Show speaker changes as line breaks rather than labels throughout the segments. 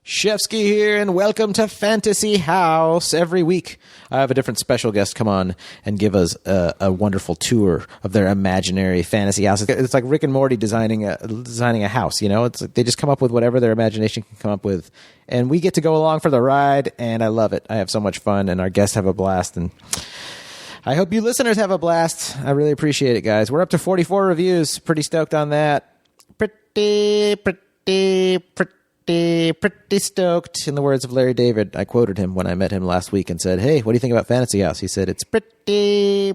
Shefsky here, and welcome to Fantasy House. Every week, I have a different special guest come on and give us a wonderful tour of their imaginary fantasy house. It's like Rick and Morty designing a house. You know, it's like they just come up with whatever their imagination can come up with, and we get to go along for the ride. And I love it. I have so much fun, and our guests have a blast. And I hope you listeners have a blast. I really appreciate it, guys. We're up to 44 reviews. Pretty stoked on that. Pretty stoked, in the words of Larry David. I quoted him when I met him last week and said, "Hey, what do you think about Fantasy House?" He said, "It's pretty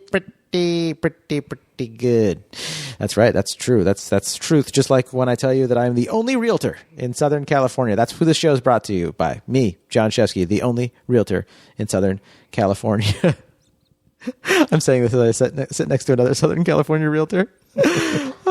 good." That's right. That's true. That's truth. Just like when I tell you that I'm the only realtor in Southern California. That's who the show is brought to you by. Me, Jon Shefsky, the only realtor in Southern California. I'm saying this as I sit next to another Southern California realtor.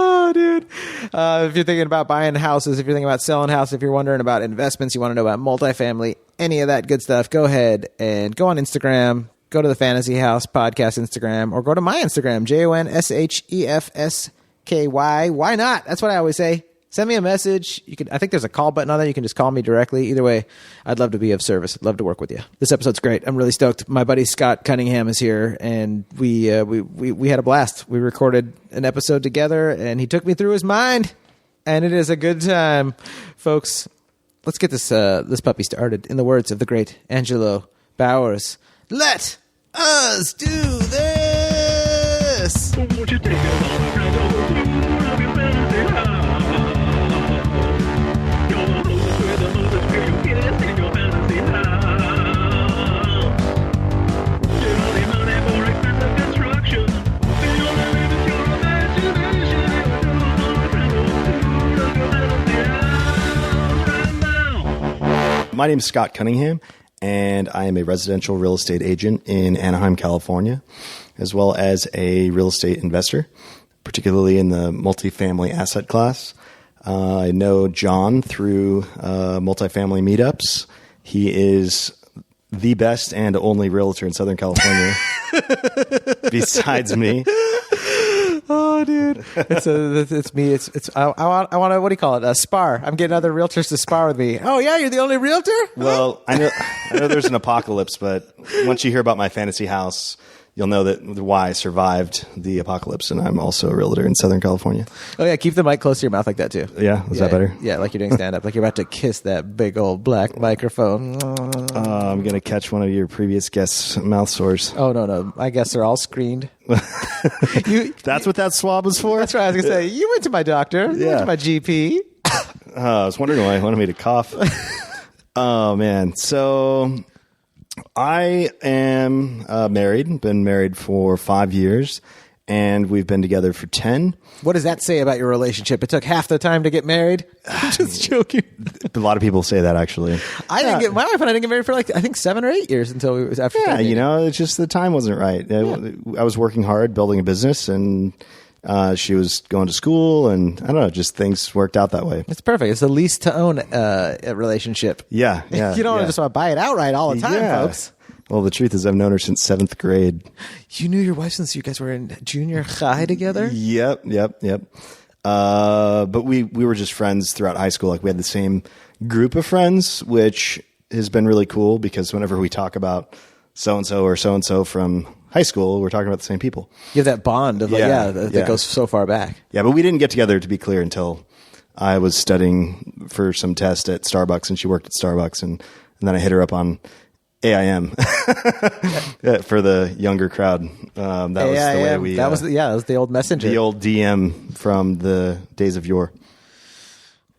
Oh, dude. If you're thinking about buying houses, if you're thinking about selling houses, if you're wondering about investments, you want to know about multifamily, any of that good stuff, go ahead and go on Instagram. Go to the Fantasy House Podcast Instagram, or go to my Instagram, JONSHEFSKY. Why not? That's what I always say. Send me a message. I think there's a call button on there. You can just call me directly. Either way, I'd love to be of service. I'd love to work with you. This episode's great. I'm really stoked. My buddy Scott Cunningham is here, and we had a blast. We recorded an episode together, and he took me through his mind, and it is a good time, folks. Let's get this puppy started. In the words of the great Angelo Bowers, let us do this. Won't you take
My name is Scott Cunningham, and I am a residential real estate agent in Anaheim, California, as well as a real estate investor, particularly in the multifamily asset class. I know Jon through multifamily meetups. He is the best and only realtor in Southern California, besides me.
Oh, dude, it's me. I want to, what do you call it? A spar. I'm getting other realtors to spar with me. Oh yeah, you're the only realtor?
Well, I know there's an apocalypse, but once you hear about my fantasy house, you'll know that why I survived the apocalypse, and I'm also a realtor in Southern California.
Oh yeah, keep the mic close to your mouth like that too.
Yeah, is that better?
Yeah, like you're doing stand up, like you're about to kiss that big old black microphone.
I'm gonna catch one of your previous guests' mouth sores.
Oh no, I guess they're all screened.
That's what that swab was for?
That's right. I was gonna say you went to my doctor. You went to my GP.
I was wondering why he wanted me to cough. Oh man, so I am married, been married for 5 years, and we've been together for 10.
What does that say about your relationship? It took half the time to get married? I'm just joking.
A lot of people say that, actually.
My wife and I didn't get married for I think 7 or 8 years until after.
Yeah, it's just the time wasn't right. Yeah. I was working hard, building a business, and she was going to school, and I don't know, just things worked out that way.
It's perfect. It's the lease to own a relationship.
Yeah.
You don't just want to buy it outright all the time, folks.
Well, the truth is I've known her since 7th grade.
You knew your wife since you guys were in junior high together?
Yep. But we were just friends throughout high school. Like, we had the same group of friends, which has been really cool because whenever we talk about so-and-so or so-and-so from high school, we're talking about the same people.
You have that bond of that goes so far back.
Yeah, but we didn't get together, to be clear, until I was studying for some test at Starbucks, and she worked at Starbucks, and then I hit her up on AIM for the younger crowd. That was the way we.
That was the old messenger,
the old DM from the days of yore.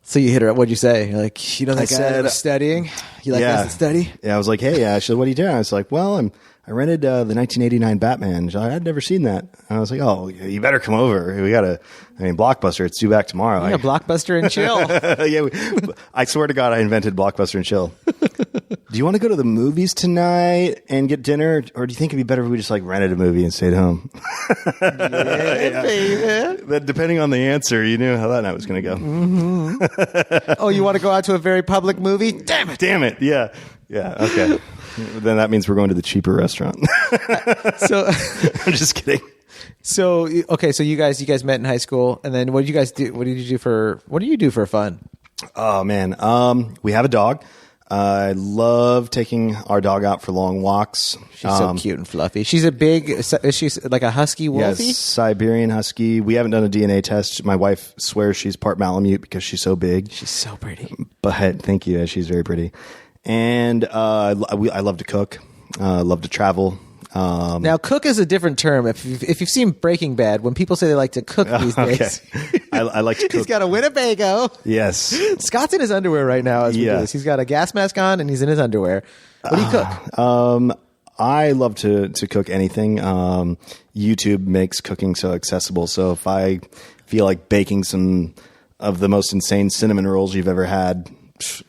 So you hit her up. What'd you say? You're like, that guy that was studying. You like guys that study?
Yeah, I was like, hey, she said, what are you doing? I was like, well, I rented the 1989 Batman. She's like, I'd never seen that. And I was like, oh, you better come over. Blockbuster, it's due back tomorrow.
Yeah, Blockbuster and chill.
I swear to God, I invented Blockbuster and chill. Do you want to go to the movies tonight and get dinner? Or do you think it'd be better if we just rented a movie and stayed home?
Yeah, baby.
But depending on the answer, you knew how that night was going to go.
Mm-hmm. Oh, you want to go out to a very public movie? Damn it.
Yeah. Okay. Then that means we're going to the cheaper restaurant.
So
I'm just kidding.
So you guys met in high school, and then what did you guys do? What do you do for fun?
Oh man, we have a dog. I love taking our dog out for long walks.
She's so cute and fluffy. She's she's like a husky wolfie?
Yes, Siberian husky. We haven't done a DNA test. My wife swears she's part Malamute because she's so big.
She's so pretty.
But thank you. She's very pretty. And I love to cook. Love to travel.
Now, cook is a different term. If you've seen Breaking Bad, when people say they like to cook these days,
I like to cook.
He's got a Winnebago.
Yes,
Scott's in his underwear right now as we do this. He's got a gas mask on and he's in his underwear. What do you cook?
I love to cook anything. YouTube makes cooking so accessible. So if I feel like baking some of the most insane cinnamon rolls you've ever had,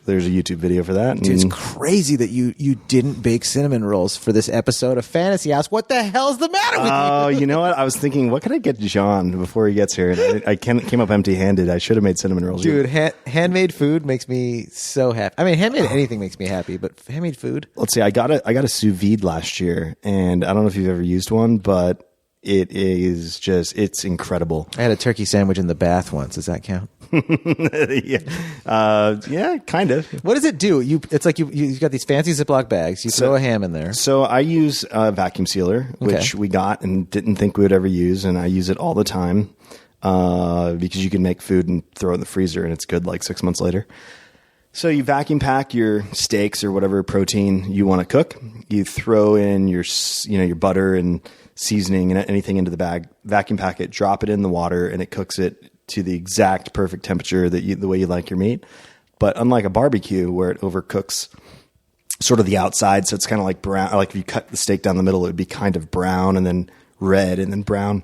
there's a YouTube video for that.
Dude, it's crazy that you didn't bake cinnamon rolls for this episode of Fantasy House. What the hell's the matter with you?
Oh, you know what? I was thinking, what can I get John before he gets here? And I came up empty-handed. I should have made cinnamon rolls.
Dude, handmade food makes me so happy. I mean, handmade anything makes me happy, but handmade food?
Let's see. I got a sous vide last year, and I don't know if you've ever used one, but it's incredible.
I had a turkey sandwich in the bath once. Does that count?
Yeah, kind of.
What does it do? It's like you've got these fancy Ziploc bags. You throw a ham in there.
So I use a vacuum sealer, which we got and didn't think we would ever use, and I use it all the time because you can make food and throw it in the freezer, and it's good like 6 months later. So you vacuum pack your steaks or whatever protein you want to cook. You throw in your butter and seasoning and anything into the bag, vacuum pack it, drop it in the water, and it cooks it to the exact perfect temperature the way you like your meat. But unlike a barbecue where it overcooks sort of the outside, so it's kind of like brown, like if you cut the steak down the middle, it would be kind of brown and then red and then brown.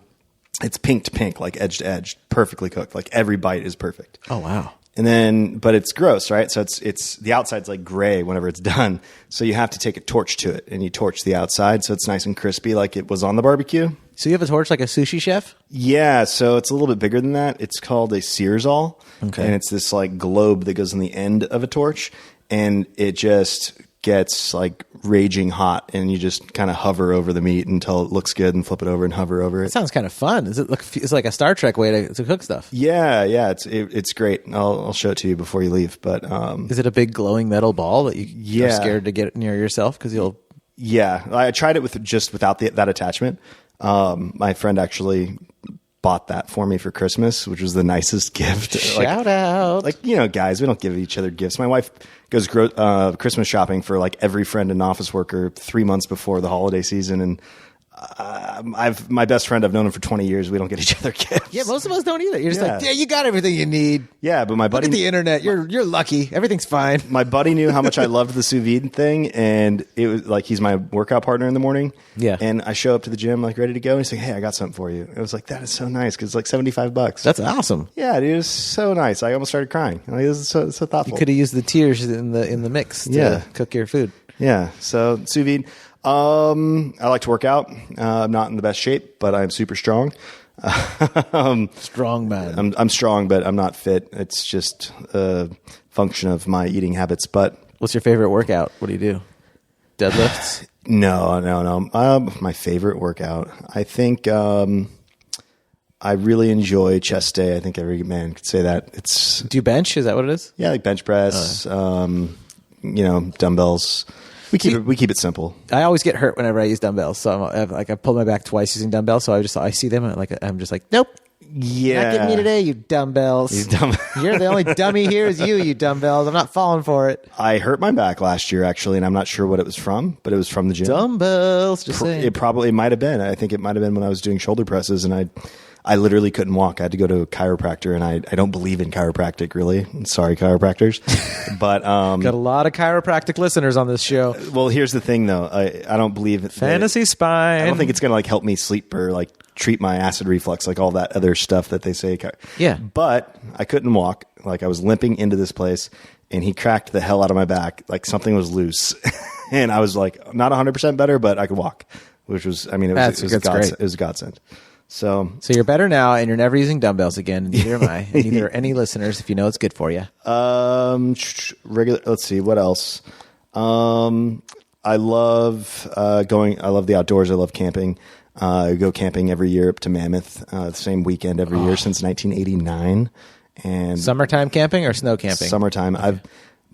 It's pink to pink, like edge to edge, perfectly cooked. Like every bite is perfect.
Oh, wow.
And then, but it's gross, right? So it's the outside's like gray whenever it's done. So you have to take a torch to it, and you torch the outside so it's nice and crispy, like it was on the barbecue.
So you have a torch like a sushi chef?
Yeah. So it's a little bit bigger than that. It's called a searsall, and it's this like globe that goes on the end of a torch, and it just gets like raging hot, and you just kind of hover over the meat until it looks good, and flip it over and hover over it.
That sounds kind of fun. It's like a Star Trek way to cook stuff.
Yeah, it's great. I'll show it to you before you leave. But
is it a big glowing metal ball that you're scared to get near yourself because you'll?
Yeah, I tried it without that attachment. My friend actually bought that for me for Christmas, which was the nicest gift.
Shout out.
Like, guys, we don't give each other gifts. My wife goes Christmas shopping for like every friend and office worker 3 months before the holiday season. And my best friend, I've known him for 20 years. We don't get each other gifts.
Yeah, most of us don't either. You're just like, yeah, you got everything you need.
Yeah, but my buddy...
Look at the internet. You're lucky. Everything's fine.
My buddy knew how much I loved the sous vide thing, and it was like he's my workout partner in the morning.
Yeah.
And I show up to the gym like ready to go, and he's like, hey, I got something for you. I was like, that is so nice because it's like $75.
That's awesome.
Yeah, dude, it was so nice. I almost started crying. Like, it was so thoughtful.
You could have used the tears in the mix to cook your food.
Yeah, so sous vide. I like to work out. I'm not in the best shape, but I'm super strong.
Strong man.
I'm strong, but I'm not fit. It's just a function of my eating habits. But
what's your favorite workout? What do you do? Deadlifts?
No. My favorite workout, I think. I really enjoy chest day. I think every man could say that.
Do you bench? Is that what it is?
Yeah, like bench press. Dumbbells. We keep it simple.
I always get hurt whenever I use dumbbells. So I pulled my back twice using dumbbells. So I see them and I'm just like, nope.
Yeah.
Not getting me today, you dumbbells. You're the only dummy here is you dumbbells. I'm not falling for it.
I hurt my back last year, actually, and I'm not sure what it was from, but it was from the gym.
Dumbbells, just saying.
It might have been. I think it might have been when I was doing shoulder presses, and I literally couldn't walk. I had to go to a chiropractor, and I don't believe in chiropractic, really. Sorry, chiropractors. But
got a lot of chiropractic listeners on this show.
Well, here's the thing, though. I don't believe it.
Fantasy spine.
I don't think it's going to help me sleep or treat my acid reflux, like all that other stuff that they say.
Yeah.
But I couldn't walk. Like I was limping into this place, and he cracked the hell out of my back. Like something was loose. And I was like, not 100% better, but I could walk, which was, it was a godsend. So
you're better now, and you're never using dumbbells again. And neither am I. And neither are any listeners, if you know it's good for you.
Let's see what else. I love I love the outdoors. I love camping. I go camping every year up to Mammoth, the same weekend every year since 1989. And
summertime camping or snow camping?
Summertime. Okay.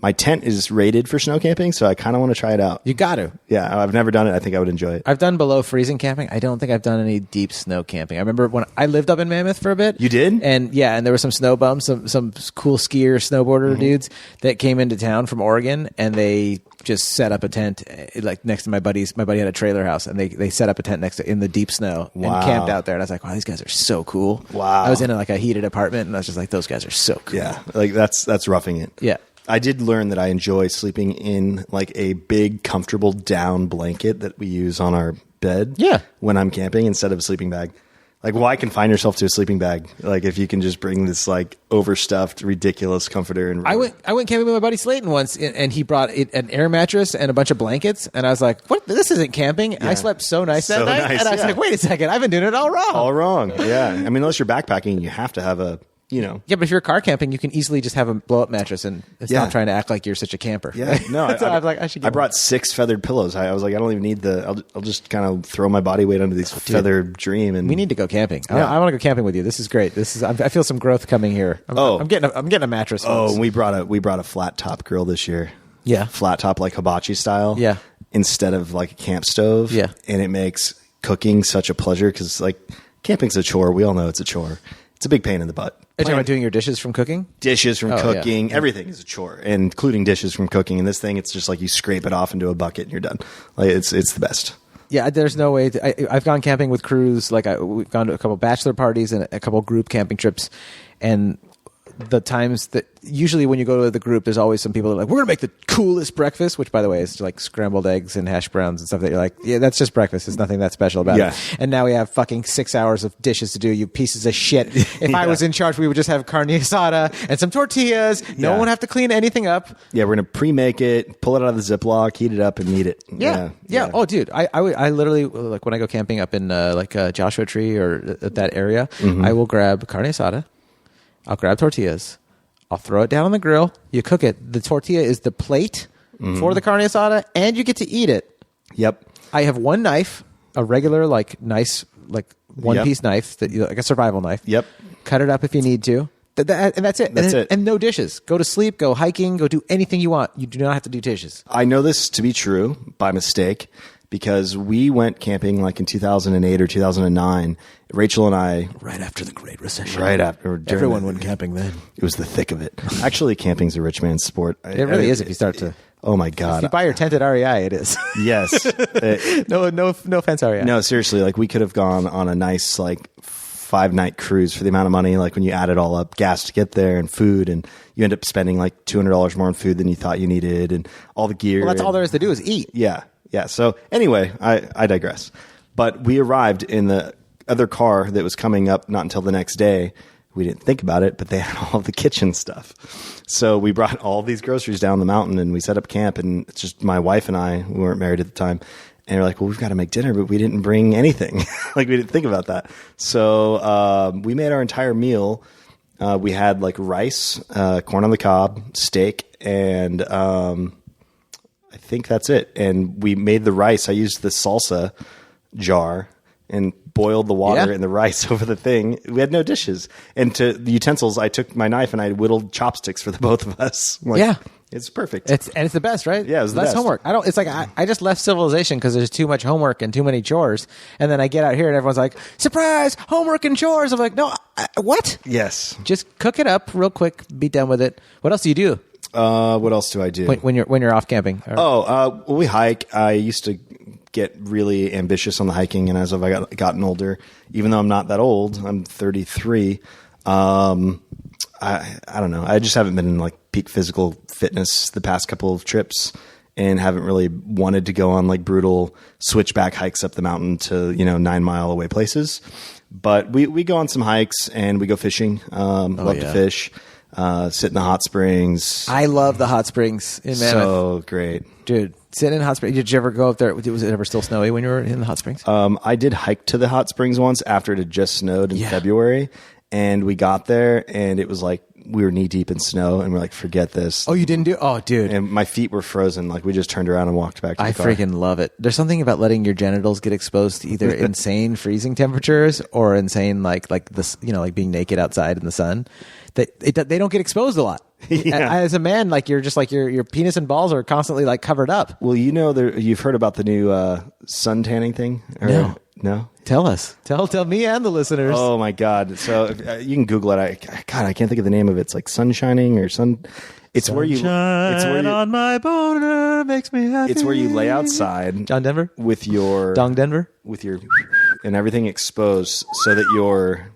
My tent is rated for snow camping, so I kind of want to try it out.
You got to.
Yeah, I've never done it. I think I would enjoy it.
I've done below freezing camping. I don't think I've done any deep snow camping. I remember when I lived up in Mammoth for a bit.
You did?
And yeah, and there were some snow bums, some cool skier, snowboarder dudes that came into town from Oregon, and they just set up a tent like next to my buddy's. My buddy had a trailer house, and they set up a tent next to in the deep snow and camped out there. And I was like, wow, these guys are so cool.
Wow.
I was in like a heated apartment, and I was just like, those guys are so cool.
Yeah, like that's roughing it.
Yeah.
I did learn that I enjoy sleeping in like a big, comfortable down blanket that we use on our bed.
Yeah.
When I'm camping instead of a sleeping bag. Like, why confine yourself to a sleeping bag? Like, if you can just bring this like overstuffed, ridiculous comforter. And
I went camping with my buddy Slayton once, and he brought an air mattress and a bunch of blankets, and I was like, "What? This isn't camping." Yeah. I slept so nice that night, and I was like, "Wait a second, I've been doing it all wrong."
All wrong. Yeah. I mean, unless you're backpacking, you have to have a.
Yeah, but if you're car camping, you can easily just have a blow-up mattress, and it's not trying to act like you're such a camper.
Yeah, no.
So I was like, I should.
I brought 6 feathered pillows. I was like, I don't even need I'll just kind of throw my body weight under these feathered dream. And
we need to go camping. Yeah. I want to go camping with you. This is great. I feel some growth coming here. I'm getting a mattress.
Oh, and we brought a flat top grill this year.
Yeah,
flat top like hibachi style.
Yeah,
instead of like a camp stove.
Yeah,
and it makes cooking such a pleasure because like camping's a chore. We all know it's a chore. It's a big pain in the butt.
Are you talking about doing your dishes from cooking?
Dishes from cooking. Yeah. Everything is a chore, including dishes from cooking. And this thing, it's just like you scrape it off into a bucket and you're done. Like it's the best.
Yeah, there's no way. I've gone camping with crews. Like we've gone to a couple bachelor parties and a couple group camping trips. And the times that usually when you go to the group, there's always some people that are like, we're going to make the coolest breakfast, which by the way is like scrambled eggs and hash browns and stuff that you're like, yeah, that's just breakfast. There's nothing that special about it. And now we have fucking 6 hours of dishes to do, you pieces of shit. If I was in charge, we would just have carne asada and some tortillas. No one would have to clean anything up.
Yeah, we're going to pre-make it, pull it out of the Ziploc, heat it up and eat it.
Yeah. Oh, dude, I literally, like when I go camping up in Joshua Tree or that area, I will grab carne asada. I'll grab tortillas. I'll throw it down on the grill. You cook it. The tortilla is the plate for the carne asada, and you get to eat it.
Yep.
I have one knife, a regular, nice, one-piece knife, like a survival knife.
Yep.
Cut it up if you need to. And that's it.
That's it.
And no dishes. Go to sleep, go hiking, go do anything you want. You do not have to do dishes.
I know this to be true by mistake because we went camping like in 2008 or 2009. Rachel and I...
Right after the Great Recession.
Right after.
Everyone went camping then.
It was the thick of it. Actually, camping's a rich man's sport.
It really is if you start to...
Oh my God.
If you buy your tent at REI, it is.
Yes.
No offense, REI.
No, seriously. Like we could have gone on a nice 5-night cruise for the amount of money. Like when you add it all up, gas to get there and food, and you end up spending like $200 more on food than you thought you needed, and all the gear.
Well, that's all there is to do is eat.
Yeah. So anyway, I digress. But we arrived in the other car that was coming up not until the next day. We didn't think about it, but they had all the kitchen stuff. So we brought all these groceries down the mountain and we set up camp, and it's just my wife and I, we weren't married at the time. And we're like, well, we've got to make dinner, but we didn't bring anything. We didn't think about that. So we made our entire meal. We had rice, corn on the cob, steak, and I think that's it. And we made the rice. I used the salsa jar and boiled the water and the rice over the thing. We had no dishes. And to the utensils, I took my knife and I whittled chopsticks for the both of us. It's perfect.
It's the best, right?
Yeah, it was the
less
best.
Homework. It's like I just left civilization because there's too much homework and too many chores. And then I get out here and everyone's like, surprise, homework and chores. I'm like, no, what?
Yes.
Just cook it up real quick, be done with it. What else do you do?
What else do I do?
When you're off camping?
We hike. I used to get really ambitious on the hiking, and as I've gotten older, even though I'm not that old, I'm 33. I don't know. I just haven't been in peak physical fitness the past couple of trips, and haven't really wanted to go on brutal switchback hikes up the mountain to 9-mile away places. But we go on some hikes and we go fishing. Love to fish. Sit in the hot springs.
I love the hot springs in Mammoth.
So great.
Dude, sitting in hot springs. Did you ever go up there? Was it ever still snowy when you were in the hot springs?
I did hike to the hot springs once after it had just snowed in February. And we got there and it was we were knee deep in snow and we're like, forget this.
Oh, you didn't do? Oh, dude.
And my feet were frozen. We just turned around and walked back to the car.
I freaking love it. There's something about letting your genitals get exposed to either insane freezing temperatures or insane, being naked outside in the sun. They don't get exposed a lot. As a man, like you're just like your penis and balls are constantly like covered up.
Well, you've heard about the new sun tanning thing? No?
Tell us. Tell me and the listeners.
Oh my God. So you can Google it. I can't think of the name of it. It's like sun shining or sun. It's where you
on my boner makes me happy.
It's where you lay outside,
John Denver,
with your
Dong Denver,
with your and everything exposed, so that your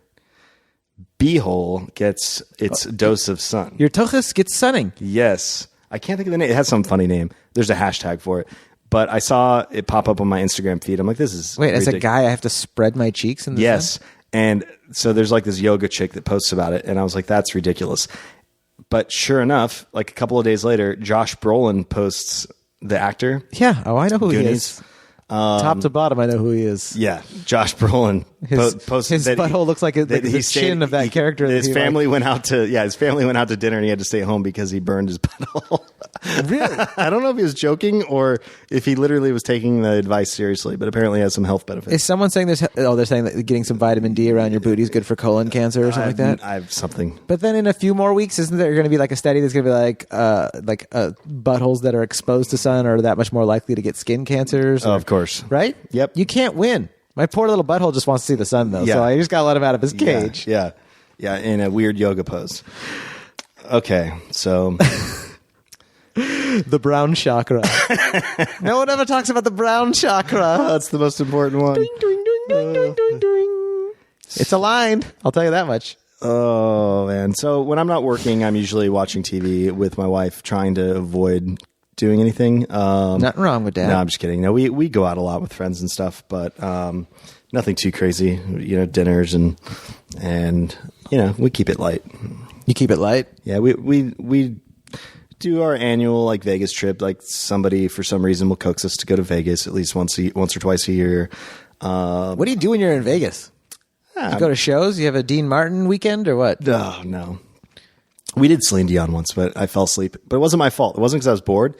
beehole gets its dose of sun.
Your tochus gets sunning.
Yes, I can't think of the name. It has some funny name. There's a hashtag for it, but I saw it pop up on my Instagram feed. I'm like, this is ridiculous.
As a guy, I have to spread my cheeks in the sun?
And so there's like this yoga chick that posts about it, and I was like, that's ridiculous. But sure enough, like a couple of days later, Josh Brolin posts, the actor.
Yeah. Oh, I know who
Goonies.
he is. Top to bottom, I know who he is.
Yeah, Josh Brolin
posted his butthole looks like the chin of that character.
His family went out to dinner and he had to stay home because he burned his butthole.
Really?
I don't know if he was joking or if he literally was taking the advice seriously, but apparently it has some health benefits.
Is someone saying they're saying that getting some vitamin D around your booty is good for colon cancer or something like that?
I have something.
But then in a few more weeks, isn't there going to be like a study that's going to be like buttholes that are exposed to sun are that much more likely to get skin cancers?
Of course.
Right?
Yep.
You can't win. My poor little butthole just wants to see the sun, though. Yeah. So I just got to let him out of his cage.
Yeah. In a weird yoga pose. Okay, so
the brown chakra. No one ever talks about the brown chakra.
That's the most important one.
Ding, ding, ding, ding, ding, ding, ding. It's aligned. I'll tell you that much.
Oh, man. So when I'm not working, I'm usually watching TV with my wife, trying to avoid doing anything.
Nothing wrong with that.
No, I'm just kidding. No, we go out a lot with friends and stuff, but nothing too crazy. Dinners and we keep it light.
You keep it light?
Yeah, we do our annual like Vegas trip. Like somebody for some reason will coax us to go to Vegas at least once or twice a year.
What do you do when you're in Vegas? You go to shows? You have a Dean Martin weekend or what?
No. We did Celine Dion once, but I fell asleep. But it wasn't my fault. It wasn't because I was bored.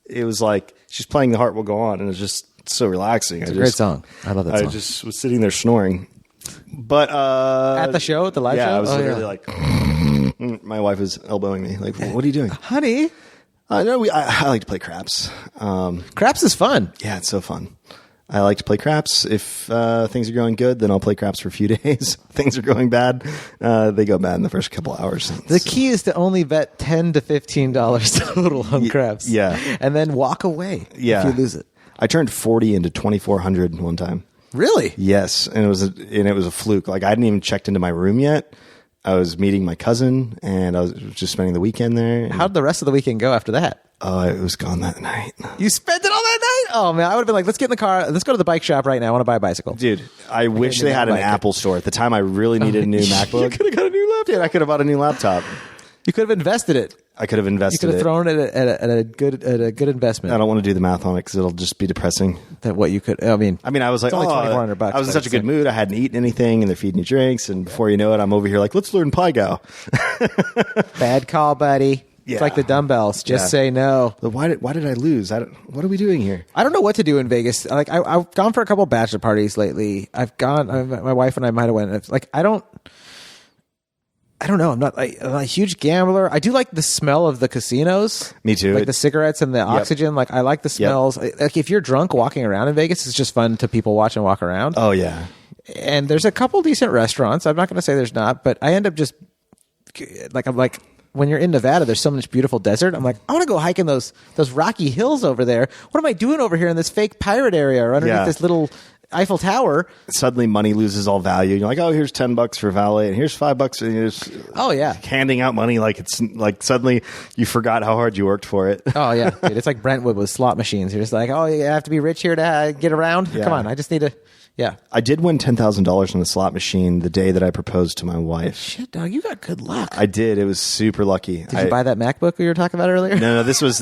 It was like she's playing The Heart Will Go On, and it was just so relaxing.
It's a great song. I love that song.
I just was sitting there snoring. But
at the show, at the live show?
I was literally like, my wife was elbowing me. Like, what are you doing?
Honey.
No, I like to play craps.
Craps is fun.
Yeah, it's so fun. I like to play craps. If things are going good, then I'll play craps for a few days. Things are going bad, they go bad in the first couple hours.
The key is to only bet $10 to $15 total on craps.
Yeah.
And then walk away if you lose it.
I turned 40 into 2,400 one time.
Really?
Yes. And it was a fluke. Like I hadn't even checked into my room yet. I was meeting my cousin and I was just spending the weekend there.
How'd the rest of the weekend go after that?
It was gone that night.
You spent it all that night? Oh, man. I would have been like, let's get in the car. Let's go to the bike shop right now. I want to buy a bicycle.
Dude, I wish they had an Apple store. At the time, I really needed a new MacBook.
You could have got a new laptop.
Dude, I could have bought a new laptop.
You could have invested it.
I could have invested it.
You could have thrown it at a good investment.
I don't want to do the math on it because it'll just be depressing.
That what you could. I mean,
I was like,
only $2,400.
I was in such a good mood. I hadn't eaten anything, and they're feeding you drinks. And before you know it, I'm over here like, let's learn PyGao.
Bad call, buddy. Yeah. It's like the dumbbells. Just say no.
But why did I lose? What are we doing here?
I don't know what to do in Vegas. Like I've gone for a couple bachelor parties lately. My wife and I might have went. Like I don't know. I'm not a huge gambler. I do like the smell of the casinos.
Me too.
Like the cigarettes and the oxygen. Like I like the smells. Like if you're drunk walking around in Vegas, it's just fun to people watch and walk around.
Oh yeah.
And there's a couple decent restaurants. I'm not going to say there's not, but I end up just I'm like. When you're in Nevada, there's so much beautiful desert. I'm like, I want to go hiking those rocky hills over there. What am I doing over here in this fake pirate area or underneath this little Eiffel Tower?
Suddenly money loses all value. You're like, oh, here's $10 for valet and here's $5 and you're just handing out money like it's like suddenly you forgot how hard you worked for it.
Oh yeah, dude, it's like Brentwood with slot machines. You're just like, oh, you have to be rich here to get around. Yeah. Come on, I just need to. Yeah.
I did win $10,000 on the slot machine the day that I proposed to my wife.
Shit, dog, you got good luck.
I did. It was super lucky.
Did you buy that MacBook we were talking about earlier?
No, this was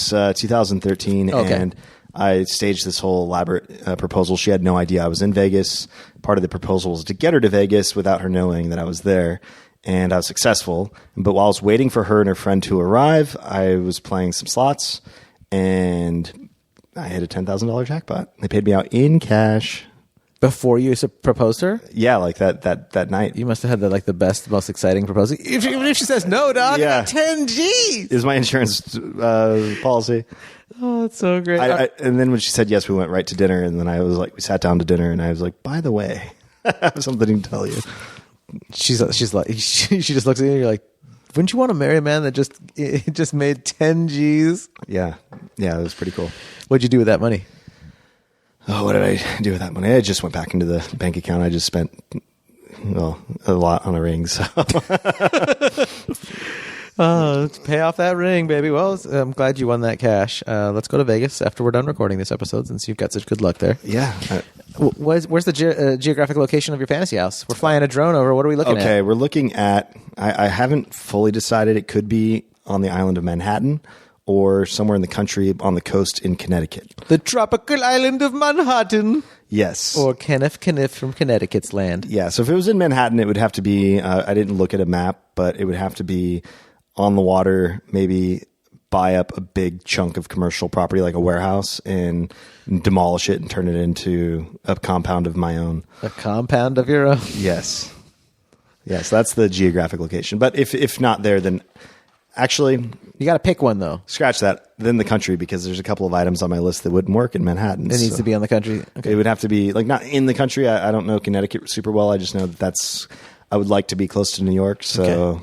2013, and I staged this whole elaborate proposal. She had no idea I was in Vegas. Part of the proposal was to get her to Vegas without her knowing that I was there, and I was successful. But while I was waiting for her and her friend to arrive, I was playing some slots, and I hit a $10,000 jackpot. They paid me out in cash.
Before you proposed her?
Yeah, like that night.
You must have had the best, most exciting proposal. Even if she says no, dog,
Yeah.
10 G's.
Is my insurance policy.
Oh, that's so great.
And then when she said yes, we went right to dinner. And then we sat down to dinner, and I was like, by the way, I have something to tell you.
She's like, she just looks at you and you're like, wouldn't you want to marry a man that just made 10 G's?
Yeah. Yeah, it was pretty cool.
What'd you do with that money?
Oh, what did I do with that money? I just went back into the bank account. I just spent, a lot on a ring. So.
Let's pay off that ring, baby. Well, I'm glad you won that cash. Let's go to Vegas after we're done recording this episode, since you've got such good luck there.
Yeah.
Where's the geographic location of your fantasy house? We're flying a drone over. What are we looking at?
Okay, we're looking at, I haven't fully decided. It could be on the island of Manhattan or somewhere in the country on the coast in Connecticut.
The tropical island of Manhattan.
Yes.
Or Kenneth from Connecticut's land.
Yeah, so if it was in Manhattan, it would have to be, I didn't look at a map, but it would have to be on the water, maybe buy up a big chunk of commercial property like a warehouse and demolish it and turn it into a compound of my own.
A compound of your own?
Yes. Yes, that's the geographic location. But if not there, then actually...
You got to pick one, though.
Scratch that. Then the country, because there's a couple of items on my list that wouldn't work in Manhattan.
It needs to be on the country? Okay.
It would have to be, not in the country. I don't know Connecticut super well. I just know I would like to be close to New York. So,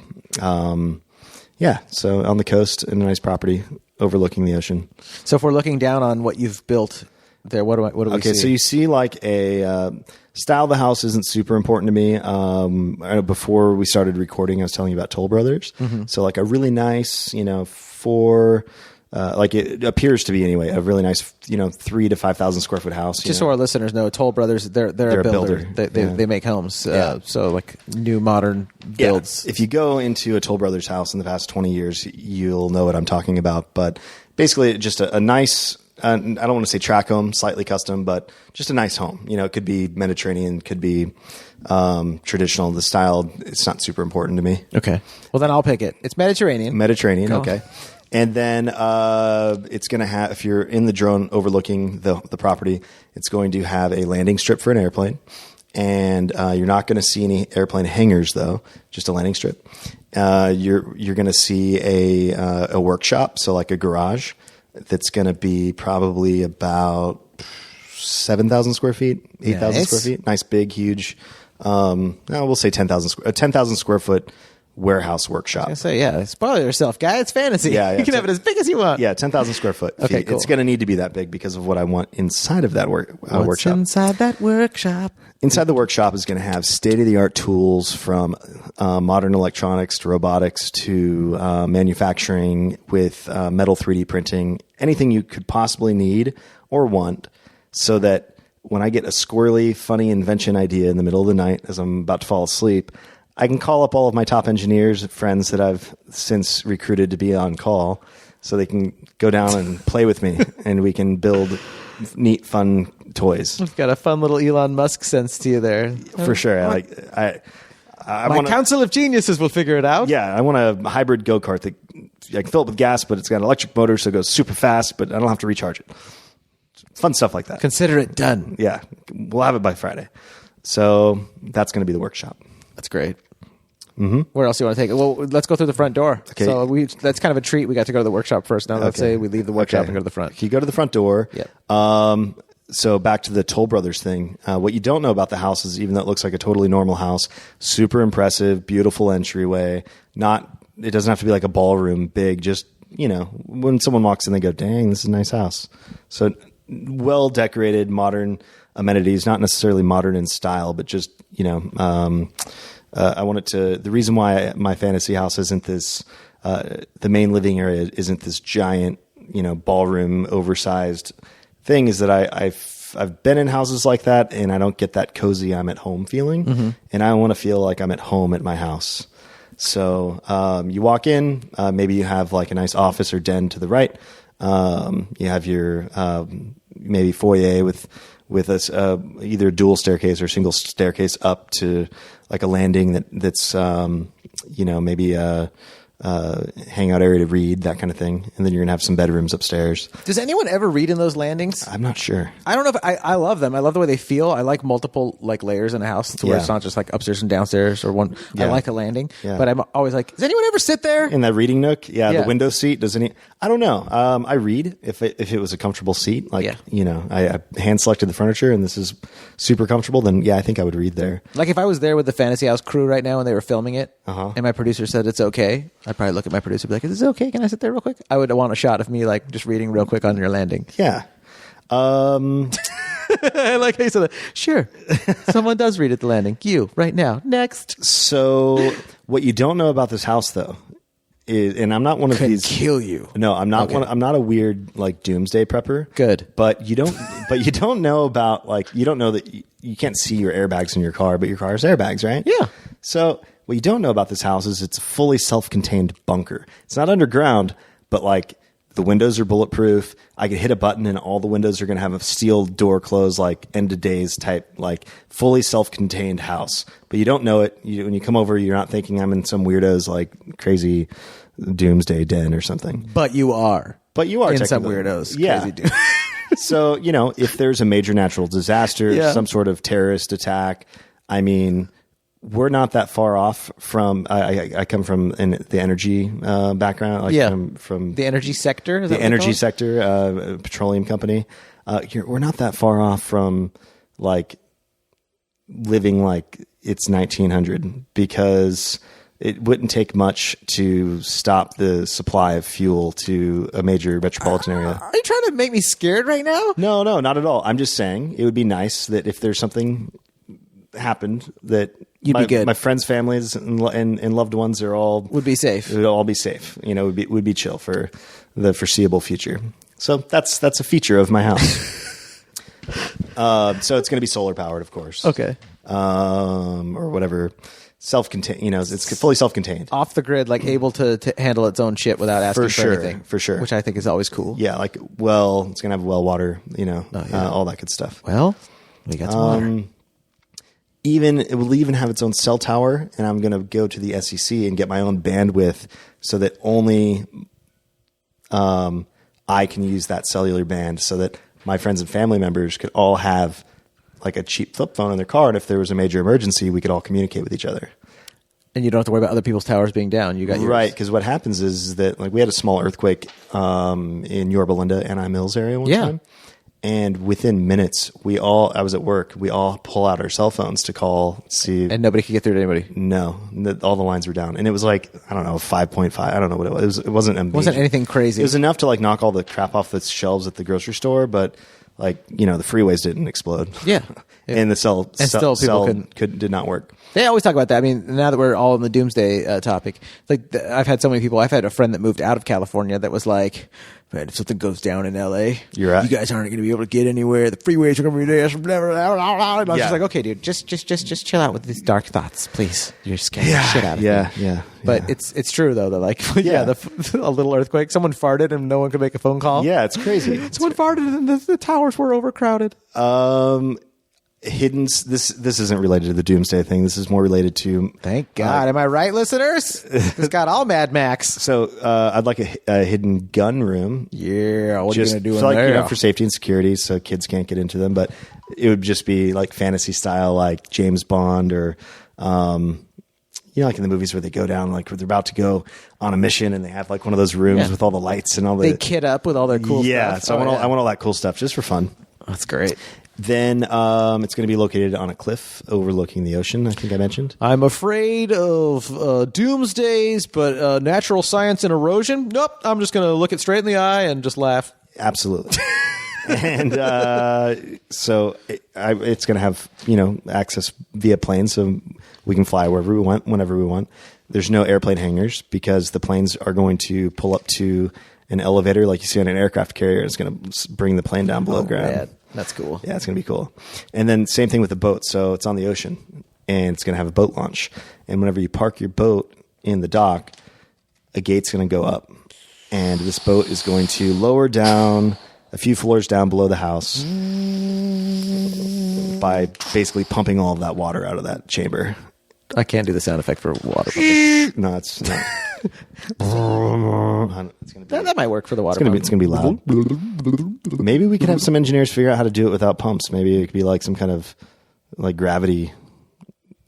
yeah. So on the coast in a nice property overlooking the ocean.
So if we're looking down on what you've built there, what do we see?
Okay, so you see a style of the house isn't super important to me. Before we started recording, I was telling you about Toll Brothers. Mm-hmm. So a really nice, it appears to be anyway, a really nice, 3,000 to 5,000 square foot house.
Just so our listeners know, Toll Brothers, they're a builder. They make homes. So new modern builds.
Yeah. If you go into a Toll Brothers house in the past 20 years, you'll know what I'm talking about. But basically just a nice, I don't want to say track home, slightly custom, but just a nice home. It could be Mediterranean, could be traditional. The style, it's not super important to me.
Okay. Well, then I'll pick it. It's Mediterranean.
Okay. And then it's going to have, if you're in the drone overlooking the property, it's going to have a landing strip for an airplane. And you're not going to see any airplane hangars, though, just a landing strip. You're going to see a workshop, so like a garage, that's going to be probably about 7,000 square feet, 8,000 square feet. Nice, big, huge. We'll say 10,000 square foot warehouse workshop.
I say, spoil yourself, guy. It's fantasy.
Yeah,
you can have it as big as you want.
Yeah, 10,000 square foot.
Okay, cool.
It's going to need to be that big because of what I want inside of that workshop.
What's inside that workshop?
Inside the workshop is going to have state-of-the-art tools from modern electronics to robotics to manufacturing with metal 3D printing, anything you could possibly need or want, so that when I get a squirrely, funny invention idea in the middle of the night as I'm about to fall asleep, I can call up all of my top engineers, friends that I've since recruited to be on call, so they can go down and play with me, and we can build neat, fun toys.
You've got a fun little Elon Musk sense to you there.
For sure.
My council of geniuses will figure it out.
Yeah, I want a hybrid go-kart that I can fill it with gas, but it's got an electric motor, so it goes super fast, but I don't have to recharge it. Fun stuff like that.
Consider it done.
Yeah, we'll have it by Friday. So that's going to be the workshop.
That's great.
Mm-hmm.
Where else do you want to take it? Well, let's go through the front door.
Okay.
So that's kind of a treat. We got to go to the workshop first. Now let's say we leave the workshop and go to the front.
You go to the front door.
Yep.
So back to the Toll Brothers thing. What you don't know about the house is, even though it looks like a totally normal house, super impressive, beautiful entryway. It doesn't have to be like a ballroom big. Just, when someone walks in, they go, dang, this is a nice house. So well decorated, modern amenities, not necessarily modern in style, but just, I want it to, the reason why my fantasy house isn't this, the main living area isn't this giant, ballroom oversized thing, is that I've been in houses like that, and I don't get that cozy I'm at home feeling. Mm-hmm. And I want to feel like I'm at home at my house. So, you walk in, maybe you have like a nice office or den to the right. You have your, maybe foyer with either a dual staircase or single staircase up to like a landing that's maybe a hangout area to read, that kind of thing. And then you're going to have some bedrooms upstairs.
Does anyone ever read in those landings?
I'm not sure.
I don't know if I love them. I love the way they feel. I like multiple like layers in a house to where it's not just like upstairs and downstairs or one. I like a landing, but I'm always like, does anyone ever sit there
in that reading nook? Yeah. The window seat. I don't know. I read if it was a comfortable seat, like, I hand selected the furniture and this is super comfortable, then I think I would read there.
Like if I was there with the Fantasy House crew right now and they were filming it and my producer said it's okay, I'd probably look at my producer and be like, is this okay? Can I sit there real quick? I would want a shot of me like just reading real quick on your landing.
Yeah.
I like how you said that. Sure. Someone does read at the landing. You, right now. Next.
So what you don't know about this house though, and I'm not one of these
kill you.
No, I'm not I'm not a weird like doomsday prepper.
Good.
But you don't know about like, you don't know that you can't see your airbags in your car, but your car has airbags, right?
Yeah.
So what you don't know about this house is it's a fully self-contained bunker. It's not underground, but like the windows are bulletproof. I could hit a button and all the windows are going to have a steel door close, like end of days type, like fully self-contained house. But you don't know it. When you come over, you're not thinking I'm in some weirdo's like crazy doomsday den or something.
But you are. In some weirdos.
Yeah.
Crazy dude.
So, if there's a major natural disaster, some sort of terrorist attack, I mean, we're not that far off from. I come from the energy background. From
the energy sector. Is that
the energy sector, petroleum company. We're not that far off from like living like it's 1900 because it wouldn't take much to stop the supply of fuel to a major metropolitan area.
Are you trying to make me scared right now?
No, not at all. I'm just saying it would be nice that if there's something happened that
you'd be good.
My friends' families and loved ones are all
would be safe.
It would all be safe. Would be chill for the foreseeable future. So that's a feature of my house. So it's going to be solar powered, of course.
Okay.
Or whatever. Self-contained, it's fully self-contained.
Off the grid, like able to handle its own shit without asking for anything.
For sure.
Which I think is always cool.
Yeah, like, it's going to have well water, all that good stuff.
Well, we got some water.
It will even have its own cell tower, and I'm going to go to the SEC and get my own bandwidth so that only I can use that cellular band so that my friends and family members could all have like a cheap flip phone in their car, and if there was a major emergency, we could all communicate with each other.
And you don't have to worry about other people's towers being down. You got yours.
Right, because what happens is that like we had a small earthquake in Yorba Linda, Anaheim Hills area one time, and within minutes, I was at work, we all pull out our cell phones to call, see.
And nobody could get through to anybody?
No, all the lines were down. And it was like, I don't know, 5.5, I don't know what it was. It wasn't amazing.
It wasn't anything crazy.
It was enough to like knock all the crap off the shelves at the grocery store, but like, the freeways didn't explode.
Yeah.
And the cell
people
did not work.
They always talk about that. I mean, now that we're all on the doomsday topic, like I've had so many people. I've had a friend that moved out of California that was like, "Man, if something goes down in LA, you guys aren't going to be able to get anywhere. The freeways are going to be there." And I was just like, "Okay, dude, just chill out with these dark thoughts, please. You're scaring the shit out of me."
Yeah.
But it's true though. That like, a little earthquake. Someone farted and no one could make a phone call.
Yeah, it's crazy.
Someone farted and the towers were overcrowded.
This isn't related to the doomsday thing. This is more related to.
Thank God. Am I right, listeners? It's got all Mad Max.
So I'd like a hidden gun room.
Yeah, what are you going to do in
like,
there?
For safety and security, so kids can't get into them. But it would just be like fantasy style, like James Bond or. Like in the movies where they go down, like where they're about to go on a mission, and they have like one of those rooms with all the lights and all the.
They kit up with all their cool stuff.
Yeah, so I want all that cool stuff just for fun.
That's great.
Then it's going to be located on a cliff overlooking the ocean, I think I mentioned.
I'm afraid of doomsdays, but natural science and erosion? Nope. I'm just going to look it straight in the eye and just laugh.
Absolutely. And so it's going to have, access via plane, so we can fly wherever we want, whenever we want. There's no airplane hangars because the planes are going to pull up to an elevator like you see on an aircraft carrier. And it's going to bring the plane down below ground.
Man. That's cool.
Yeah, it's going to be cool. And then same thing with the boat. So it's on the ocean, and it's going to have a boat launch. And whenever you park your boat in the dock, a gate's going to go up. And this boat is going to lower down a few floors down below the house by basically pumping all of that water out of that chamber.
I can't do the sound effect for water pumping.
No, it's not.
That might work for the water.
It's gonna be loud. Maybe we could have some engineers figure out how to do it without pumps. Maybe it could be like some kind of like gravity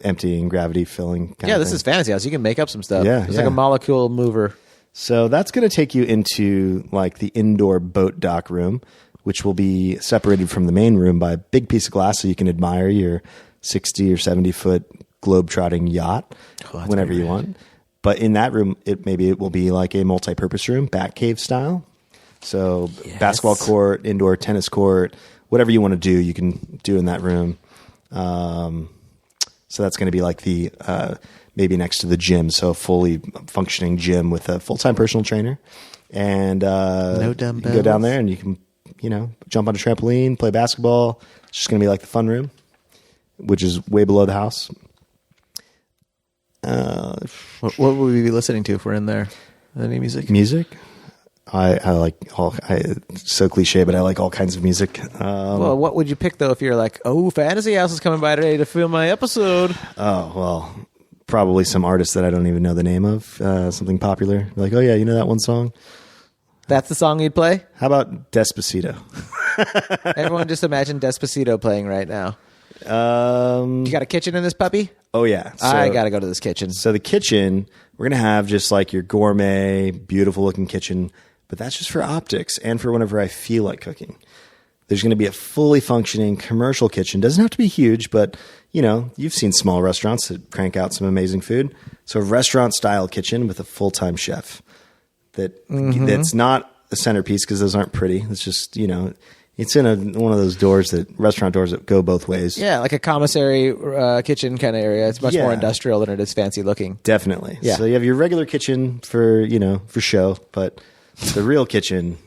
emptying, gravity filling.
Yeah, this is Fantasy House. You can make up some stuff.
Yeah,
it's like a molecule mover.
So that's going to take you into like the indoor boat dock room, which will be separated from the main room by a big piece of glass so you can admire your 60 or 70 foot globe-trotting yacht whenever you want. But in that room, it will be like a multi-purpose room, bat cave style. So basketball court, indoor tennis court, whatever you want to do, you can do in that room. So that's going to be like the maybe next to the gym, so a fully functioning gym with a full-time personal trainer. And
no dumbbells.
You can go down there and you can, jump on a trampoline, play basketball. It's just going to be like the fun room, which is way below the house.
What would we be listening to if we're in there? Any music?
Music? I like it's so cliche, but I like all kinds of music.
Well, what would you pick though if you're like, oh, Fantasy House is coming by today to film my episode?
Oh, well, probably some artist that I don't even know the name of. Something popular. Like, oh yeah, you know that one song?
That's the song you'd play?
How about Despacito?
Everyone just imagine Despacito playing right now. You got a kitchen in this puppy?
Oh yeah. So,
I got to go to this kitchen.
So the kitchen, we're going to have just like your gourmet, beautiful looking kitchen, but that's just for optics and for whenever I feel like cooking. There's going to be a fully functioning commercial kitchen. Doesn't have to be huge, but you've seen small restaurants that crank out some amazing food. So a restaurant style kitchen with a full-time chef that's not a centerpiece because those aren't pretty. It's just, it's in one of those restaurant doors that go both ways.
Yeah, like a commissary kitchen kind of area. It's much more industrial than it is fancy looking.
Definitely.
Yeah.
So you have your regular kitchen for show, but the real kitchen,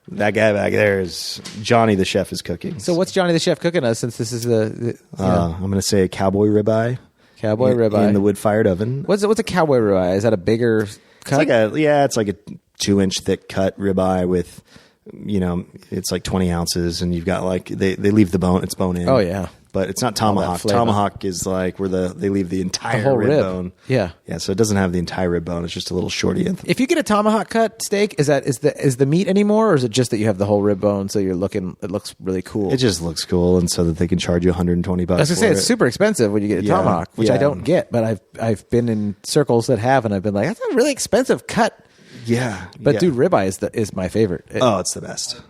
that guy back there is Johnny the chef is cooking.
So what's Johnny the chef cooking us since this is
I'm going to say a cowboy ribeye.
Cowboy ribeye.
In the wood-fired oven.
What's a cowboy ribeye? Is that a bigger cut?
It's like a 2-inch thick cut ribeye with, it's like 20 ounces, and you've got like they leave the bone. It's bone in.
Oh yeah,
but it's not tomahawk. Tomahawk is like where they leave the entire
whole
rib
rib
bone.
Yeah.
So it doesn't have the entire rib bone. It's just a little shorty.
If you get a tomahawk cut steak, is the meat anymore, or is it just that you have the whole rib bone? So it looks really cool.
It just looks cool, and so that they can charge you $120. I was
gonna say it's super expensive when you get a tomahawk, which I don't get, but I've been in circles that have, and I've been like, that's a really expensive cut.
Yeah,
but dude, ribeye is my favorite.
It's the best.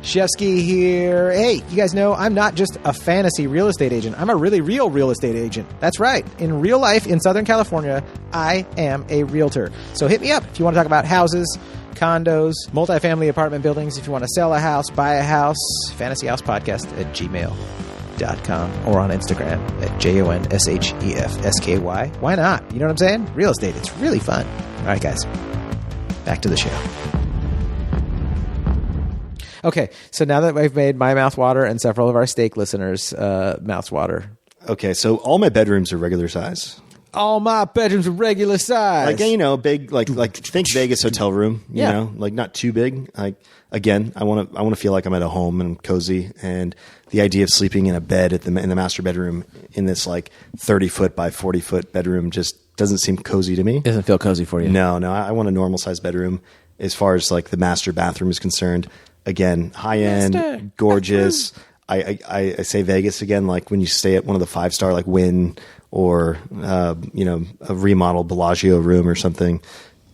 Shefsky here. Hey, you guys know I'm not just a fantasy real estate agent. I'm a really real real estate agent. That's right. In real life in Southern California, I am a realtor. So hit me up if you want to talk about houses, condos, multifamily apartment buildings. If you want to sell a house, buy a house, fantasyhousepodcast@gmail.com or on Instagram at JONSHEFSKY. Why not? You know what I'm saying? Real estate. It's really fun. All right, guys. Back to the show. Okay, so now that I've made my mouth water and several of our steak listeners' mouths water.
Okay, so all my bedrooms are regular size.
All my bedrooms are regular size.
Big, like think Vegas hotel room. You know, like not too big. Like again, I want to feel like I'm at a home and I'm cozy. And the idea of sleeping in a bed in the master bedroom in this like 30-foot by 40-foot bedroom just doesn't seem cozy to me.
Doesn't feel cozy for you.
No. I want a normal sized bedroom as far as like the master bathroom is concerned. Again, high end, gorgeous. I say Vegas again, like when you stay at one of the 5-star like Wynn or a remodeled Bellagio room or something,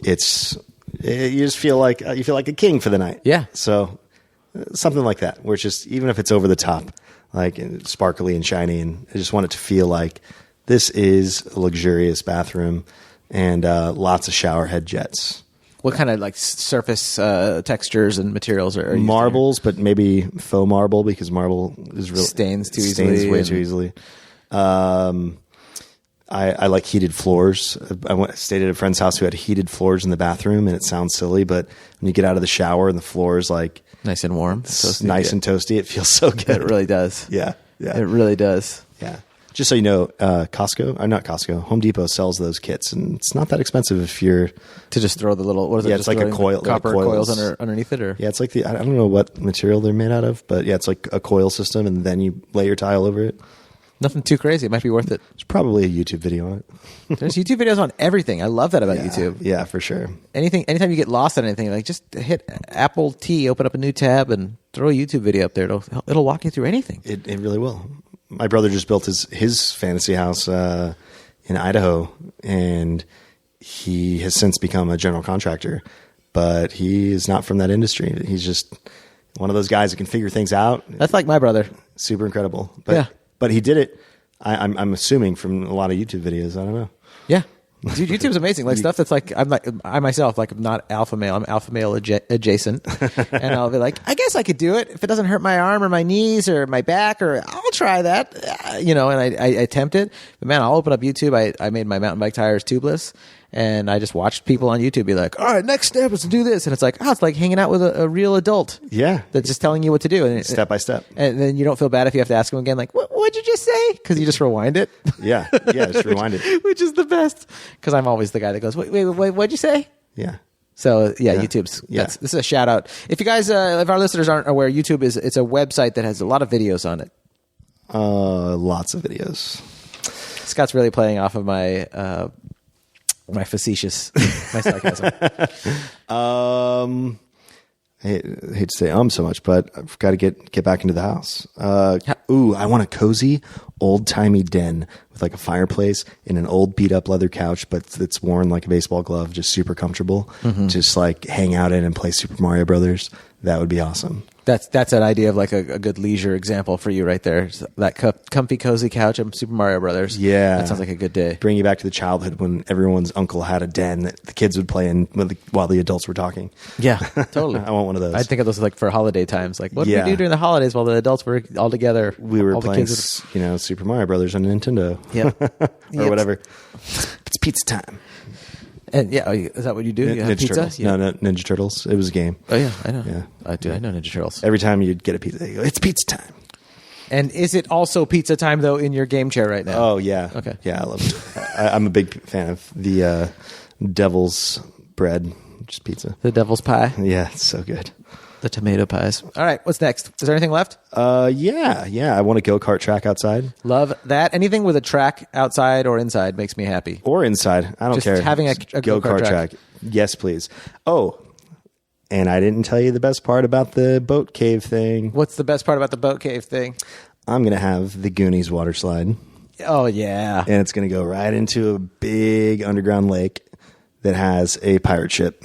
you just feel like a king for the night.
Yeah.
So something like that, where it's just even if it's over the top, like sparkly and shiny, and I just want it to feel like this is a luxurious bathroom and lots of shower head jets.
What kind of like surface textures and materials are you
marbles, but maybe faux marble because marble is really
stains too easily.
I like heated floors. I stayed at a friend's house who had heated floors in the bathroom, and it sounds silly, but when you get out of the shower and the floor is like
nice and warm,
and toasty, it feels so good.
It really does.
Yeah.
It really does.
Yeah. Just so you know, not Costco, Home Depot sells those kits, and it's not that expensive if you're
to just throw the little. What is it?
It's like a coil,
copper coils underneath it, or
it's like I don't know what material they're made out of, but it's like a coil system, and then you lay your tile over it.
Nothing too crazy. It might be worth it.
There's probably a YouTube video on it.
There's YouTube videos on everything. I love that about YouTube.
Yeah, for sure.
Anytime you get lost on anything, like just hit Apple T, open up a new tab, and throw a YouTube video up there. It'll walk you through anything.
It really will. My brother just built his fantasy house in Idaho, and he has since become a general contractor. But he is not from that industry. He's just one of those guys that can figure things out.
That's like my brother.
Super incredible. But he did it. I'm assuming from a lot of YouTube videos. I don't know.
Yeah. Dude, YouTube's amazing. Like stuff that's like, I myself, like I'm not alpha male. I'm alpha male adjacent. And I'll be like, I guess I could do it if it doesn't hurt my arm or my knees or my back, or I'll try that, and I attempt it. But man, I'll open up YouTube. I made my mountain bike tires tubeless. And I just watched people on YouTube be like, all right, next step is to do this. And it's like, it's like hanging out with a real adult.
Yeah.
That's just telling you what to do. And
step by step.
And then you don't feel bad if you have to ask them again, like, what'd you just say? Because you just rewind it.
Yeah. Just rewind it.
Which is the best. Because I'm always the guy that goes, wait, what'd you say?
Yeah.
So YouTube's, this is a shout out. If you guys, if our listeners aren't aware, YouTube it's a website that has a lot of videos on it.
Lots of videos.
Scott's really playing off of my facetious, my sarcasm.
I hate to say so much, but I've got to get back into the house. I want a cozy, old-timey den with like a fireplace and an old beat-up leather couch, but that's worn like a baseball glove, just super comfortable. Mm-hmm. Just like hang out in and play Super Mario Brothers. That would be awesome.
That's an idea of like a good leisure example for you right there. That comfy, cozy couch of Super Mario Brothers.
Yeah.
That sounds like a good day.
Bring you back to the childhood when everyone's uncle had a den that the kids would play in while the adults were talking.
Yeah, totally.
I want one of those.
I think of those like for holiday times. Like, what did we do during the holidays while the adults were all together?
We were playing, Super Mario Brothers on Nintendo.
Yep.
Or whatever. It's pizza time.
And is that what you do? You have pizza?
Turtles.
Yeah.
No, Ninja Turtles. It was a game.
Oh yeah, I know.
Yeah,
I know Ninja Turtles.
Every time you'd get a pizza, you go, it's pizza time.
And is it also pizza time though in your game chair right now?
Oh yeah.
Okay.
Yeah, I love it. I'm a big fan of the devil's bread, just pizza.
The devil's pie.
Yeah, it's so good.
The tomato pies. All right, what's next? Is there anything left?
Yeah. I want a go-kart track outside.
Love that. Anything with a track outside or inside makes me happy.
Or inside. I don't care.
Just having a go-kart track.
Yes, please. Oh, and I didn't tell you the best part about the boat cave thing.
What's the best part about the boat cave thing?
I'm going to have the Goonies water slide.
Oh, yeah.
And it's going to go right into a big underground lake that has a pirate ship.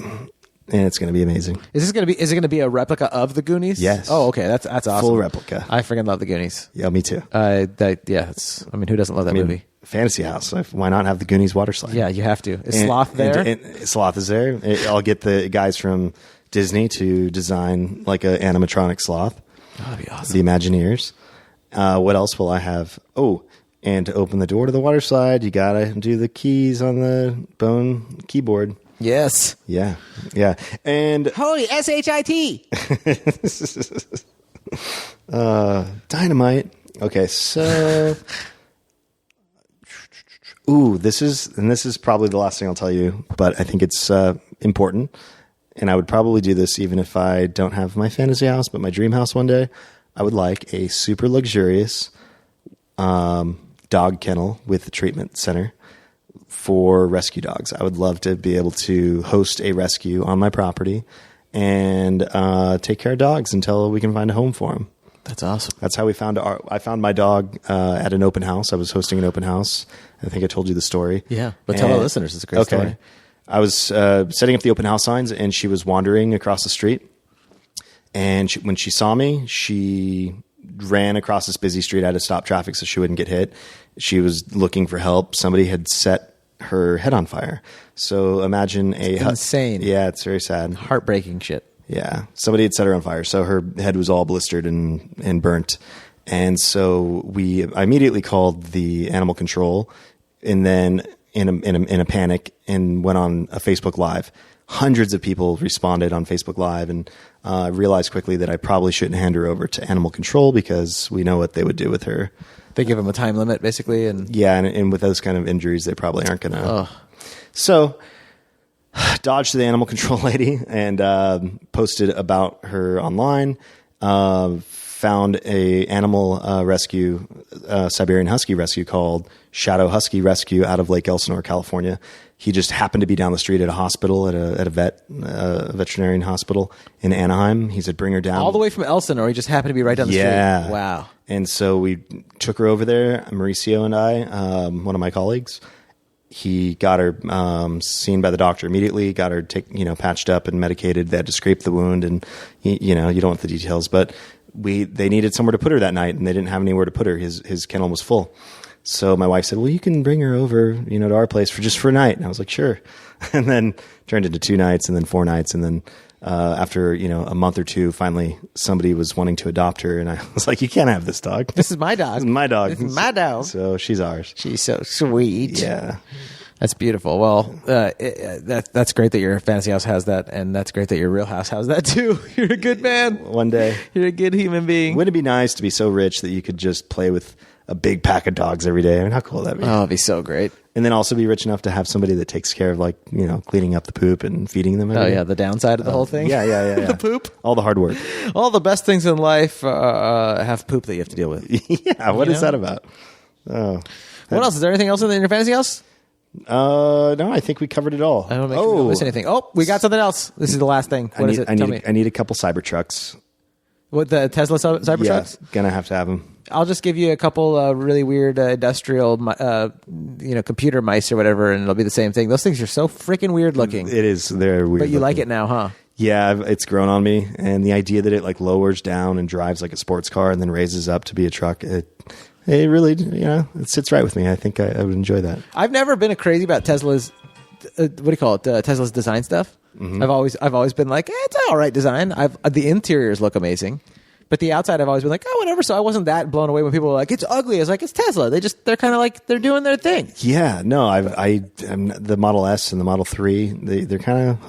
And it's going to be amazing.
Is it going to be a replica of the Goonies?
Yes.
Oh, okay. That's awesome.
Full replica.
I freaking love the Goonies.
Yeah, me too.
Who doesn't love that movie?
Fantasy house. Why not have the Goonies water slide?
Yeah, you have to. Is Sloth there?
And Sloth is there. I'll get the guys from Disney to design like an animatronic sloth.
Oh, that'd be awesome.
The Imagineers. What else will I have? Oh, and to open the door to the water slide, you got to do the keys on the bone keyboard.
Yes.
Yeah. And
holy SHIT.
Dynamite. Okay, so this is probably the last thing I'll tell you, but I think it's important. And I would probably do this even if I don't have my fantasy house, but my dream house one day. I would like a super luxurious dog kennel with a treatment center for rescue dogs. I would love to be able to host a rescue on my property and take care of dogs until we can find a home for them.
That's awesome.
That's how I found my dog at an open house. I was hosting an open house. I think I told you the story.
Yeah, but tell our listeners. It's a great story.
I was setting up the open house signs, and she was wandering across the street. And when she saw me, she ran across this busy street. I had to stop traffic so she wouldn't get hit. She was looking for help. Somebody had set her head on fire. So imagine
insane.
Yeah, it's very sad.
Heartbreaking shit.
Yeah. Somebody had set her on fire. So her head was all blistered and burnt. And so I immediately called the animal control, and then in a panic and went on a Facebook Live. Hundreds of people responded on Facebook Live, and realized quickly that I probably shouldn't hand her over to animal control because we know what they would do with her.
They give them a time limit, basically, and
and with those kind of injuries, they probably aren't going to. So, dodged the animal control lady and posted about her online. found a animal rescue, Siberian Husky rescue called Shadow Husky Rescue out of Lake Elsinore, California. He just happened to be down the street at a hospital, at a veterinarian hospital in Anaheim. He said, bring her down.
All the way from Elsinore. He just happened to be right down the street. Wow.
And so we took her over there, Mauricio and I, one of my colleagues. He got her seen by the doctor immediately, got her patched up and medicated. They had to scrape the wound, and you don't want the details, but they needed somewhere to put her that night, and they didn't have anywhere to put her. His kennel was full. So my wife said, well, you can bring her over, to our place for a night. And I was like, sure. And then turned into 2 nights and then 4 nights. And then after, a month or two, finally somebody was wanting to adopt her. And I was like, you can't have this dog.
This is my dog.
This is my dog.
This is my dog.
So she's ours.
She's so sweet.
Yeah.
That's beautiful. Well, that's great that your fantasy house has that, and that's great that your real house has that too. You're a good man.
One day.
You're a good human being.
Wouldn't it be nice to be so rich that you could just play with a big pack of dogs every day? I mean, how cool would that be?
Oh, it'd be so great.
And then also be rich enough to have somebody that takes care of, cleaning up the poop and feeding them.
Oh, yeah, the downside of the whole thing?
Yeah.
The poop?
All the hard work.
All the best things in life have poop that you have to deal with.
Yeah, what is that about? Oh.
What else? Is there anything else in your fantasy house?
No, I think we covered it all.
I don't make sure we don't miss anything. Oh, we got something else. This is the last thing. What is it? Tell me.
I need a couple Cybertrucks.
What, the Tesla Cybertrucks?
Yeah, gonna have to have them.
I'll just give you a couple really weird industrial, computer mice or whatever, and it'll be the same thing. Those things are so freaking weird looking.
It is. They're weird.
But you like it now, huh?
Yeah, it's grown on me, and the idea that it lowers down and drives like a sports car and then raises up to be a truck, it really, it sits right with me. I think I would enjoy that.
I've never been crazy about Tesla's, Tesla's design stuff. Mm-hmm. I've always been like, it's all right design. The interiors look amazing, but the outside I've always been like, oh, whatever. So I wasn't that blown away when people were like, it's ugly. I was like, it's Tesla. They're kind of like, they're doing their thing.
Yeah, no, I'm the Model S and the Model 3. They're kind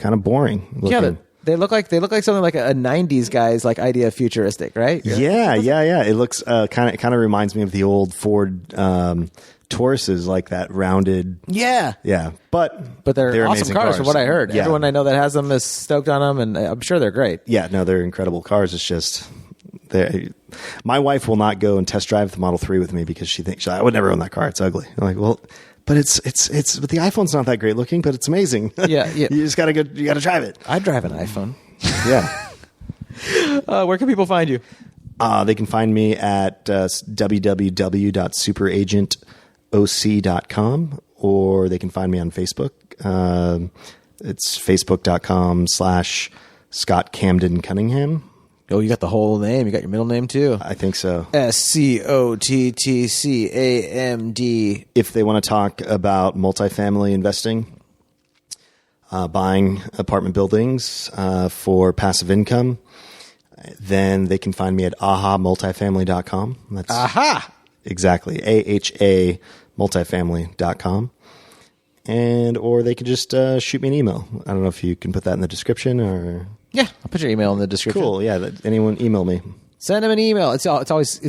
of boring looking.
Yeah, they look like something like a '90s guy's idea of futuristic, right?
Yeah. It looks kind of reminds me of the old Ford Tauruses, like that rounded.
Yeah.
But
they're awesome cars from what I heard.
Yeah.
Everyone I know that has them is stoked on them, and I'm sure they're great.
Yeah, no, they're incredible cars. It's just my wife will not go and test drive the Model 3 with me because she thinks I would never own that car. It's ugly. I'm like, well. But but the iPhone's not that great looking, but it's amazing.
Yeah.
You just gotta go. You gotta drive it.
I drive an iPhone.
Yeah.
Where can people find you?
They can find me at www.superagent.oc.com, or they can find me on Facebook. It's facebook.com/Scott Camden Cunningham.
Oh, you got the whole name. You got your middle name too.
I think so.
ScottCamd.
If they want to talk about multifamily investing, buying apartment buildings for passive income, then they can find me at ahamultifamily.com. That's
Aha!
Exactly. AHA multifamily.com. Or they could just shoot me an email. I don't know if you can put that in the description or...
Yeah, I'll put your email in the description.
Cool. Yeah, anyone email me.
Send them an email. It's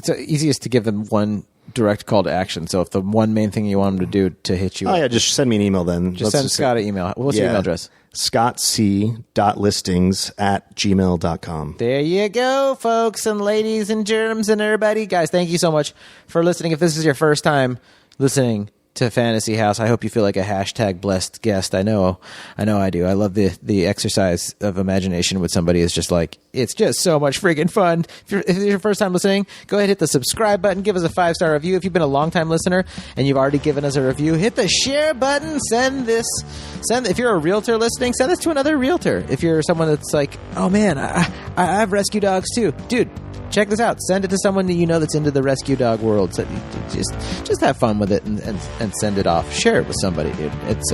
easiest to give them one direct call to action. So if the one main thing you want them to do to hit you...
Oh, yeah, just send me an email then.
Just send Scott an email. What's your email address? ScottC.Listings@gmail.com. There you go, folks and ladies and germs and everybody. Guys, thank you so much for listening. If this is your first time listening to Fantasy House, I hope you feel like a hashtag blessed guest. I know I do. I love the exercise of imagination with somebody. Is just it's just so much freaking fun. If it's your first time listening, go ahead, hit the subscribe button, give us a 5-star review. If you've been a long time listener and you've already given us a review, hit the share button. If you're a realtor listening, send this to another realtor. If you're someone that's like, oh man, I have rescue dogs too, dude. Check this out. Send it to someone that you know that's into the rescue dog world. So just have fun with it and send it off. Share it with somebody, dude. It's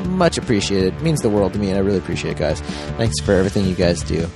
much appreciated. It means the world to me, and I really appreciate it, guys. Thanks for everything you guys do.